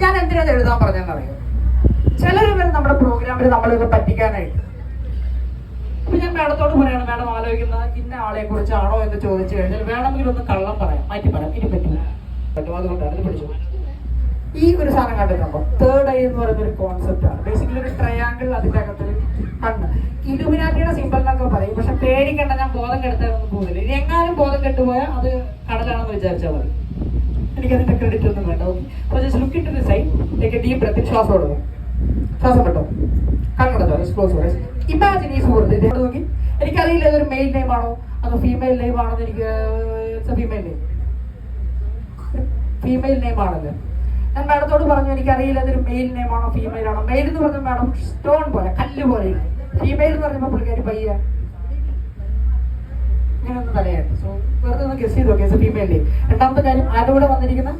ഞാൻ എന്തിനാണ് എഴുതാൻ പറഞ്ഞെന്നറിയോ? ചിലർ വരെ നമ്മുടെ പ്രോഗ്രാമിൽ നമ്മളിത് പറ്റിക്കാനായിട്ട്. ഇപ്പൊ ഞാൻ മാഡത്തോട് പറയണം, മാഡം ആലോചിക്കുന്ന ഇന്ന ആളെ കുറിച്ചാണോ എന്ന് ചോദിച്ചു കഴിഞ്ഞാൽ വേണമെങ്കിൽ ഒന്ന് കള്ളം പറയാം, മാറ്റി പറയാം, ഇനി പറ്റില്ല പറ്റും. അതുകൊണ്ടാണ് ഇത് പിടിച്ചു. ഈ ഒരു സാധനം കണ്ടിട്ടുണ്ടോ? തേർഡ് ഐ എന്ന് പറയുന്ന ഒരു കോൺസെപ്റ്റ് ആണ്. ബേസിക്കലി ഒരു ട്രയാങ്കിൾ, അതിന്റെ അകത്ത് കണ്ണ്. ഇലുമിനാറ്റിയുടെ സിമ്പിൾ എന്നൊക്കെ പറയും. പക്ഷെ പേടിക്കണ്ട, ഞാൻ ബോധം കെടുത്താനൊന്നും പോകുന്നില്ല. ഇനി എങ്ങാനും ബോധം കെട്ടുപോയാൽ അത് കടലാണെന്ന് വിചാരിച്ചാൽ മതി. എനിക്കതിന്റെ ക്രെഡിറ്റ് ഒന്നും വേണ്ട. അപ്പോൾ just look into the side, take a deep breath. ശ്വാസം എടുക്കും, ശ്വാസം വിട്ടോ, കണ്ണടച്ചോ, ക്ലോസ്. ഇമാജിൻ ഈ സുഹൃത്ത് ഇതോട് നോക്കി. എനിക്കറിയില്ല ഇതൊരു മെയിൽ നെയിം ആണോ അതോ ഫീമെയിൽ നെയിം ആണോ എന്ന്. എനിക്ക് ഫീമെയിൽ നെയിം, ഫീമെയിൽ നെയിം ആണല്ലോ. ഞാൻ മാഡത്തോട് പറഞ്ഞു എനിക്കറിയില്ല അതൊരു മെയിൽ നെയിം ആണോ ഫീമെയിൽ ആണോ. മെയിൽ എന്ന് പറഞ്ഞാൽ മാഡം സ്റ്റോൺ പോലെ, കല്ല് പോലെ. ഫീമെയിൽ എന്ന് പറഞ്ഞപ്പോൾ പുള്ളിക്കാരി പയ്യ ഇങ്ങനെ ഒന്ന് തലയാണ്. സോ വെറുതെ ഒന്ന് ഗസ് ചെയ്ത് നോക്കിയാൽ ഫീമെയിൽ നെയിം. രണ്ടാമത്തെ കാര്യം, ആരുടെ കൂടെ വന്നിരിക്കുന്ന